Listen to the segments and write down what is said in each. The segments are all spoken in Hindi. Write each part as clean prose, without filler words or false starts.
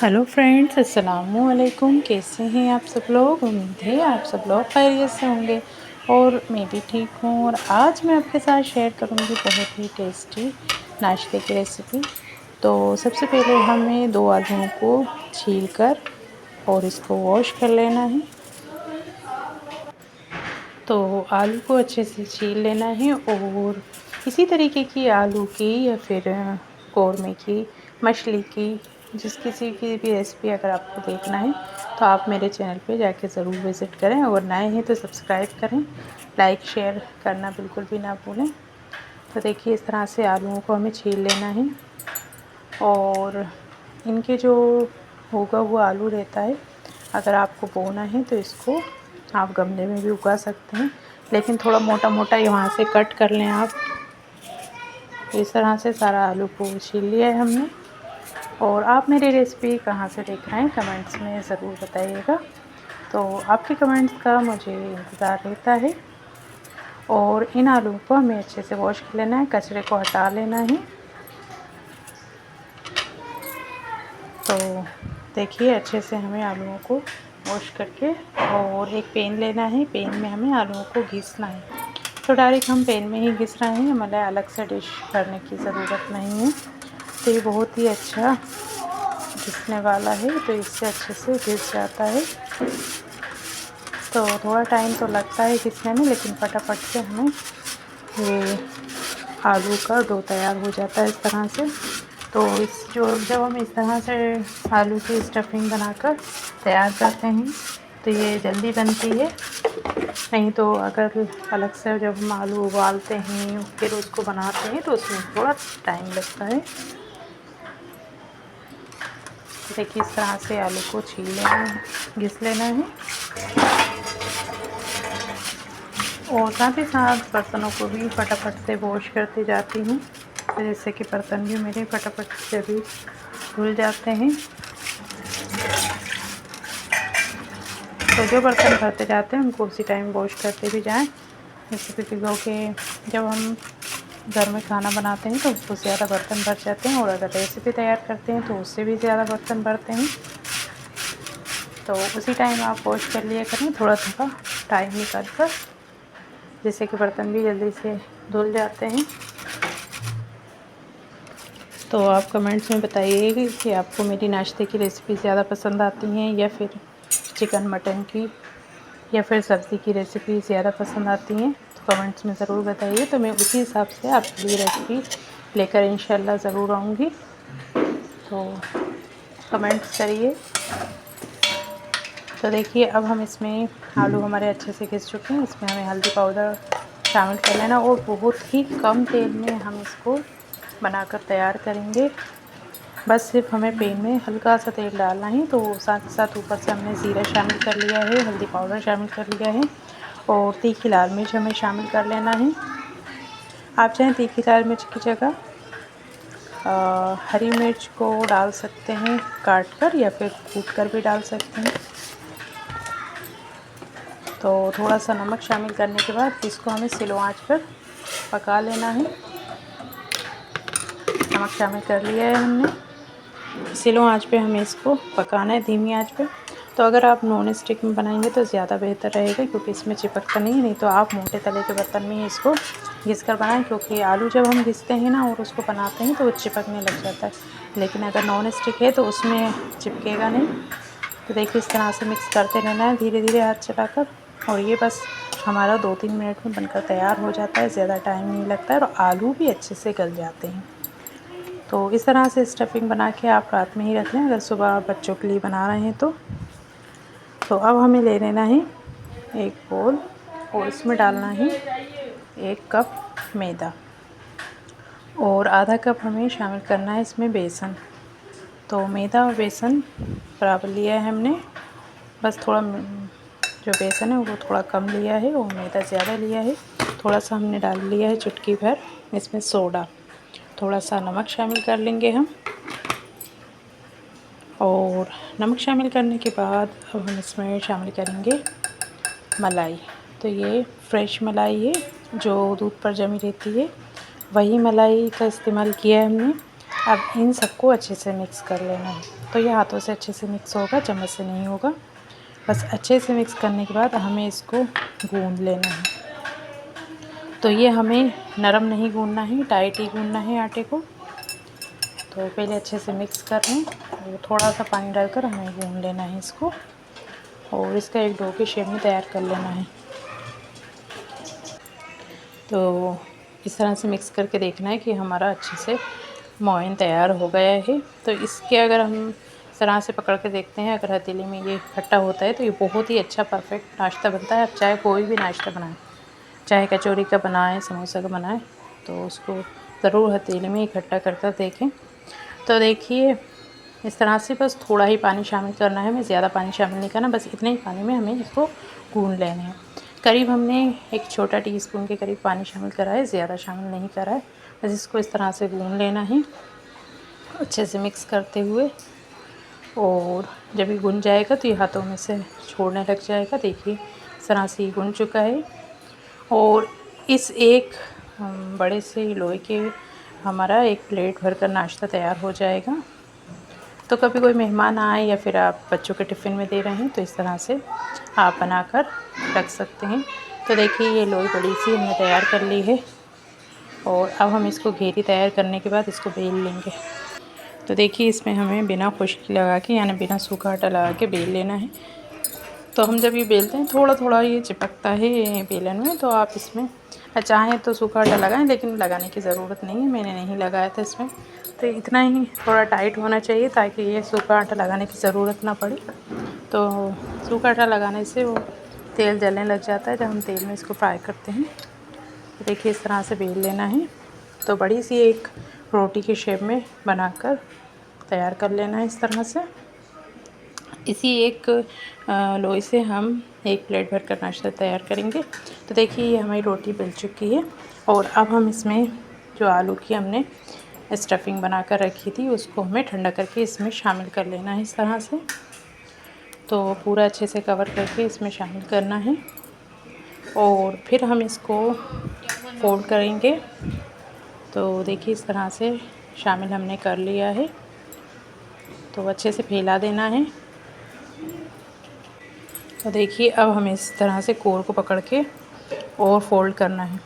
हेलो फ्रेंड्स, अस्सलामु अलैकुम। कैसे हैं आप सब लोग? उम्मीद है आप सब लोग खैरियत से होंगे और मैं भी ठीक हूँ। और आज मैं आपके साथ शेयर करूँगी बहुत ही टेस्टी नाश्ते की रेसिपी। तो सबसे पहले हमें 2 आलूओं को छील कर और इसको वॉश कर लेना है। तो आलू को अच्छे से छील लेना है और इसी तरीके की आलू की या फिर कौरमे की, मछली की, जिस किसी की भी रेसिपी अगर आपको देखना है तो आप मेरे चैनल पे जाके ज़रूर विज़िट करें। और नए हैं तो सब्सक्राइब करें, लाइक शेयर करना बिल्कुल भी ना भूलें। तो देखिए इस तरह से आलूओं को हमें छील लेना है। और इनके जो उगा हुआ आलू रहता है, अगर आपको बोना है तो इसको आप गमले में भी उगा सकते हैं, लेकिन थोड़ा मोटा मोटा यहाँ से कट कर लें आप। इस तरह से सारा आलू को छील लिया है हमने। और आप मेरी रेसिपी कहाँ से देख रहे हैं कमेंट्स में ज़रूर बताइएगा। तो आपके कमेंट्स का मुझे इंतज़ार रहता है। और इन आलू को हमें अच्छे से वॉश कर लेना है, कचरे को हटा लेना है। तो देखिए अच्छे से हमें आलूओं को वॉश करके और एक पैन लेना है। पैन में हमें आलूओं को घिसना है। तो डायरेक्ट हम पैन में ही घिस रहे हैं, मतलब अलग से डिश करने की ज़रूरत नहीं है। तो ये बहुत ही अच्छा घिसने वाला है, तो इससे अच्छे से घिस जाता है। तो थोड़ा टाइम तो लगता है घिसने में, लेकिन फटाफट से हमें ये आलू का डो तैयार हो जाता है इस तरह से। तो जब हम इस तरह से आलू की स्टफिंग बनाकर तैयार करते हैं तो ये जल्दी बनती है। नहीं तो अगर अलग से जब हम आलू उबालते हैं फिर उसको बनाते हैं तो उसमें थोड़ा टाइम लगता है। देखिए इस तरह से आलू को छील लेना है, घिस लेना है। और साथ ही साथ बर्तनों को भी फटाफट से वॉश करती जाती हूँ, जैसे कि बर्तन भी मेरे फटाफट से भी धुल जाते हैं। तो जो बर्तन भरते जाते हैं उनको उसी टाइम वॉश करते भी जाएं, जैसे कि जब हम घर में खाना बनाते हैं तो उसको ज़्यादा बर्तन भर जाते हैं, और अगर रेसिपी तैयार करते हैं तो उससे भी ज़्यादा बर्तन भरते हैं। तो उसी टाइम आप वॉश कर लिया करें थोड़ा थोड़ा टाइम निकाल कर, जिससे कि बर्तन भी जल्दी से धुल जाते हैं। तो आप कमेंट्स में बताइए कि आपको मेरी नाश्ते की रेसिपी ज़्यादा पसंद आती हैं या फिर चिकन मटन की या फिर सब्ज़ी की रेसिपी ज़्यादा पसंद आती हैं। तो कमेंट्स में ज़रूर बताइए, तो मैं उसी हिसाब से आपके लिए रेसिपी लेकर इंशाल्लाह ज़रूर आऊँगी। तो कमेंट्स करिए। तो देखिए अब हम इसमें आलू हमारे अच्छे से घिस चुके हैं, इसमें हमें हल्दी पाउडर शामिल कर लेना और बहुत ही कम तेल में हम इसको बनाकर तैयार करेंगे। बस सिर्फ हमें पैन में हल्का सा तेल डालना है। तो साथ साथ ऊपर से हमने ज़ीरा शामिल कर लिया है, हल्दी पाउडर शामिल कर लिया है और तीखी लाल मिर्च हमें शामिल कर लेना है। आप चाहें तीखी लाल मिर्च की जगह हरी मिर्च को डाल सकते हैं काट कर, या फिर कूट कर भी डाल सकते हैं। तो थोड़ा सा नमक शामिल करने के बाद इसको हमें स्लो आंच पर पका लेना है। नमक शामिल कर लिया है हमने, स्लो आंच पे हमें इसको पकाना है, धीमी आंच पे। तो अगर आप नॉन स्टिक में बनाएंगे तो ज़्यादा बेहतर रहेगा, क्योंकि इसमें चिपकता नहीं तो आप मोटे तले के बर्तन में ही इसको घिस कर बनाएं, क्योंकि आलू जब हम घिसते हैं ना और उसको बनाते हैं तो वो चिपकने लग जाता है। लेकिन अगर नॉन स्टिक है तो उसमें चिपकेगा नहीं। तो देखिए इस तरह से मिक्स करते रहना है धीरे धीरे हाथ चलाकर, और ये बस हमारा 2-3 मिनट में बनकर तैयार हो जाता है, ज़्यादा टाइम नहीं लगता है और आलू भी अच्छे से गल जाते हैं। तो इस तरह से स्टफिंग बना के आप रात में ही रख लें, अगर सुबह बच्चों के लिए बना रहे हैं तो। अब हमें ले लेना है एक बोल और इसमें डालना है 1 कप मैदा और आधा कप हमें शामिल करना है इसमें बेसन। तो मैदा और बेसन बराबर लिया है हमने, बस थोड़ा जो बेसन है वो थोड़ा कम लिया है और मैदा ज़्यादा लिया है। थोड़ा सा हमने डाल लिया है चुटकी भर इसमें सोडा, थोड़ा सा नमक शामिल कर लेंगे हम। और नमक शामिल करने के बाद अब हम इसमें शामिल करेंगे मलाई। तो ये फ्रेश मलाई है जो दूध पर जमी रहती है, वही मलाई का इस्तेमाल किया है हमने। अब इन सबको अच्छे से मिक्स कर लेना है। तो ये हाथों से अच्छे से मिक्स होगा, चम्मच से नहीं होगा। बस अच्छे से मिक्स करने के बाद हमें इसको गूंद लेना है। तो ये हमें नरम नहीं गूंदना है, टाइट ही गूंदना है आटे को। तो पहले अच्छे से मिक्स कर लें और थोड़ा सा पानी डालकर हमें गूंद लेना है इसको, और इसका एक डो के शेप में तैयार कर लेना है। तो इस तरह से मिक्स करके देखना है कि हमारा अच्छे से मोइन तैयार हो गया है। तो इसके अगर हम इस तरह से पकड़ के देखते हैं, अगर हथेली में ये इकट्ठा होता है तो ये बहुत ही अच्छा परफेक्ट नाश्ता बनता है। आप चाहे कोई भी नाश्ता बनाएं, चाहे कचौरी का बनाएं, समोसा का बनाएं, तो उसको ज़रूर हथेली में इकट्ठा कर कर देखें। तो देखिए इस तरह से बस थोड़ा ही पानी शामिल करना है, हमें ज़्यादा पानी शामिल नहीं करना, बस इतने ही पानी में हमें इसको गूंद लेना है। करीब हमने एक छोटा टीस्पून के करीब पानी शामिल करा है, ज़्यादा शामिल नहीं करा है। बस इसको इस तरह से गूंद लेना है अच्छे से मिक्स करते हुए, और जब ये गुन जाएगा तो ये हाथों में से छोड़ने लग जाएगा। देखिए इस तरह से ये गुन चुका है, और इस एक बड़े से लोहे के हमारा एक प्लेट भरकर नाश्ता तैयार हो जाएगा। तो कभी कोई मेहमान आए या फिर आप बच्चों के टिफ़िन में दे रहे हैं तो इस तरह से आप बनाकर रख सकते हैं। तो देखिए ये लोई बड़ी सी हमने तैयार कर ली है, और अब हम इसको घेरी तैयार करने के बाद इसको बेल लेंगे। तो देखिए इसमें हमें बिना खुश्की लगा के, यानी बिना सूखा आटा लगा के बेल लेना है। तो हम जब ये बेलते हैं थोड़ा थोड़ा ये चिपकता है बेलन में, तो आप इसमें चाहें तो सूखा आटा लगाएं, लेकिन लगाने की ज़रूरत नहीं है, मैंने नहीं लगाया था इसमें। तो इतना ही थोड़ा टाइट होना चाहिए ताकि ये सूखा आटा लगाने की ज़रूरत ना पड़े। तो सूखा आटा लगाने से वो तेल जलने लग जाता है जब हम तेल में इसको फ्राई करते हैं। तो देखिए इस तरह से बेल लेना है। तो बड़ी सी एक रोटी के शेप में बनाकर तैयार कर लेना है इस तरह से। इसी एक लोई से हम एक प्लेट भर कर नाश्ता तैयार करेंगे। तो देखिए ये हमारी रोटी बन चुकी है, और अब हम इसमें जो आलू की हमने स्टफिंग बना कर रखी थी उसको हमें ठंडा करके इसमें शामिल कर लेना है इस तरह से। तो पूरा अच्छे से कवर करके इसमें शामिल करना है, और फिर हम इसको फोल्ड करेंगे। तो देखिए इस तरह से शामिल हमने कर लिया है, तो अच्छे से फैला देना है। तो देखिए अब हमें इस तरह से कोर को पकड़ के और फोल्ड करना है।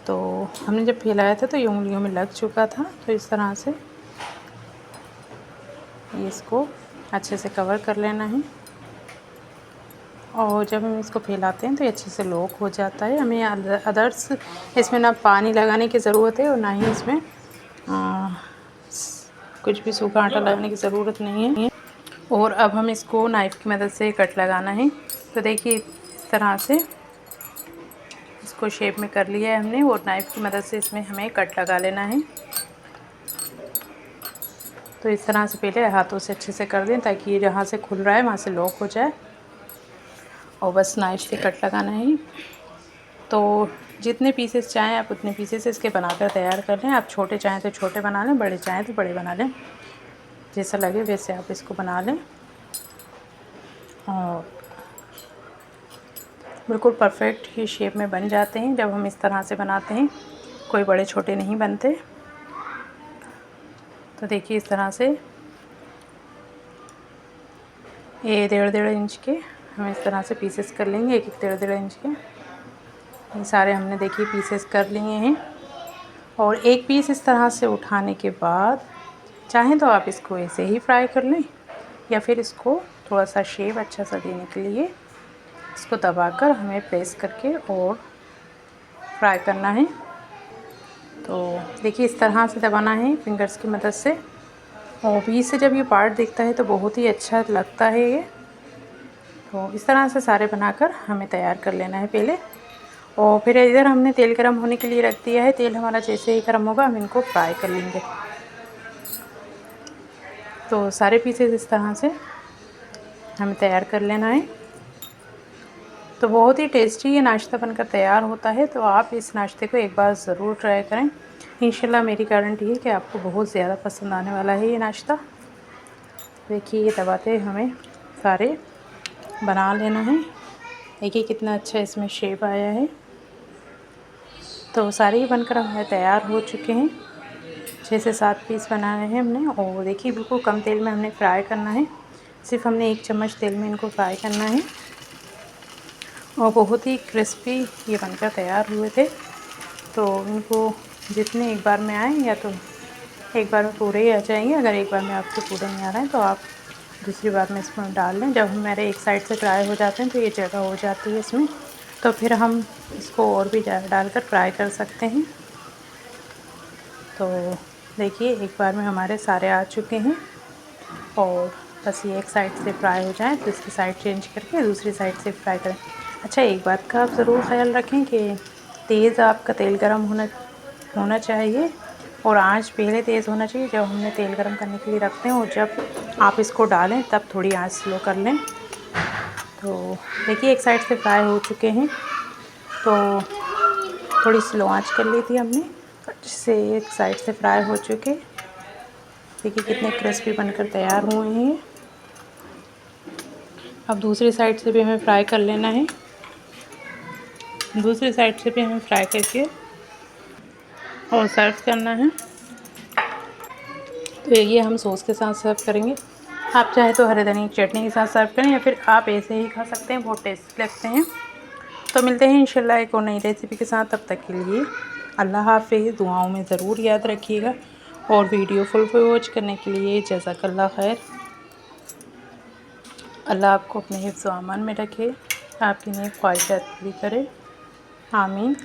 तो हमने जब फैलाया था तो ये उंगलियों में लग चुका था, तो इस तरह से इसको अच्छे से कवर कर लेना है, और जब हम इसको फैलाते हैं तो ये अच्छे से लॉक हो जाता है। हमें अदर्स इसमें ना पानी लगाने की ज़रूरत है और ना ही इसमें कुछ भी सूखा आटा लगाने की ज़रूरत नहीं है। और अब हम इसको नाइफ़ की मदद से कट लगाना है। तो देखिए इस तरह से इसको शेप में कर लिया है हमने, और नाइफ़ की मदद से इसमें हमें कट लगा लेना है। तो इस तरह से पहले हाथों से अच्छे से कर दें ताकि ये जहाँ से खुल रहा है वहाँ से लॉक हो जाए, और बस नाइफ़ से कट लगाना है। तो जितने पीसेस चाहें आप उतने पीसेस इसके बनाकर तैयार कर लें। आप छोटे चाहें तो छोटे बना लें, बड़े चाहें तो बड़े बना लें, जैसा लगे वैसे आप इसको बना लें। और बिल्कुल परफेक्ट ही शेप में बन जाते हैं जब हम इस तरह से बनाते हैं, कोई बड़े छोटे नहीं बनते। तो देखिए इस तरह से ये 1.5 इंच के हम इस तरह से पीसेस कर लेंगे, एक 1.5 इंच के। ये सारे हमने देखिए पीसेस कर लिए हैं, और एक पीस इस तरह से उठाने के बाद चाहें तो आप इसको ऐसे ही फ्राई कर लें, या फिर इसको थोड़ा सा शेप अच्छा सा देने के लिए इसको दबाकर हमें प्रेस करके और फ्राई करना है। तो देखिए इस तरह से दबाना है फिंगर्स की मदद से, और बीच से जब ये पार्ट दिखता है तो बहुत ही अच्छा लगता है ये। तो इस तरह से सारे बनाकर हमें तैयार कर लेना है पहले, और फिर इधर हमने तेल गरम होने के लिए रख दिया है। तेल हमारा जैसे ही गरम होगा हम इनको फ्राई कर लेंगे। तो सारे पीसेस इस तरह से हमें तैयार कर लेना है। तो बहुत ही टेस्टी ये नाश्ता बनकर तैयार होता है। तो आप इस नाश्ते को एक बार ज़रूर ट्राई करें, इंशाल्लाह मेरी गारंटी है कि आपको बहुत ज़्यादा पसंद आने वाला है ये नाश्ता। देखिए ये दबाते हमें सारे बना लेना है। देखिए कितना अच्छा इसमें शेप आया है। तो सारे ही बनकर हमारे तैयार हो चुके हैं। 6 से 7 पीस बनाए हैं हमने। और देखिए बिल्कुल कम तेल में हमने फ्राई करना है, सिर्फ हमने 1 चम्मच तेल में इनको फ्राई करना है। और बहुत ही क्रिस्पी ये बनकर तैयार हुए थे। तो इनको जितने एक बार में आए या तो एक बार में पूरे ही आ जाएंगे। अगर एक बार में आपको पूरे नहीं आ रहे हैं तो आप दूसरी बार में इसमें डाल लें। जब हमारे एक साइड से फ्राई हो जाते हैं तो ये जगह हो जाती है इसमें, तो फिर हम इसको और भी डालकर फ्राई कर सकते हैं। तो देखिए एक बार में हमारे सारे आ चुके हैं और बस ये एक साइड से फ्राई हो जाए तो इसकी साइड चेंज करके दूसरी साइड से फ्राई करें। अच्छा, एक बात का आप ज़रूर ख्याल रखें कि तेज़ आपका तेल गरम होना चाहिए और आंच पहले तेज़ होना चाहिए जब हमने तेल गरम करने के लिए रखते हैं, और जब आप इसको डालें तब थोड़ी आंच स्लो कर लें। तो देखिए एक साइड से फ्राई हो चुके हैं, तो थोड़ी स्लो आंच कर ली थी हमने, जिससे एक साइड से फ्राई हो चुके। देखिए कितने क्रिस्पी बनकर तैयार हुए हैं। अब दूसरी साइड से भी हमें फ्राई कर लेना है। दूसरी साइड से भी हमें फ्राई करके और सर्व करना है। तो ये हम सॉस के साथ सर्व करेंगे। आप चाहे तो हरे धनिया की चटनी के साथ सर्व करें या फिर आप ऐसे ही खा सकते हैं, बहुत टेस्टी लगते हैं। तो मिलते हैं इंशाल्लाह एक और नई रेसिपी के साथ। तब तक के लिए अल्लाह हाफ़िज़। दुआओं में ज़रूर याद रखिएगा और वीडियो फुल वॉच करने के लिए जज़ाकल्लाह खैर। अल्लाह आपको अपने हिफ्ज़ व अमान में रखे, आपकी नेक ख्वाहिशात पूरी करे। आमीन।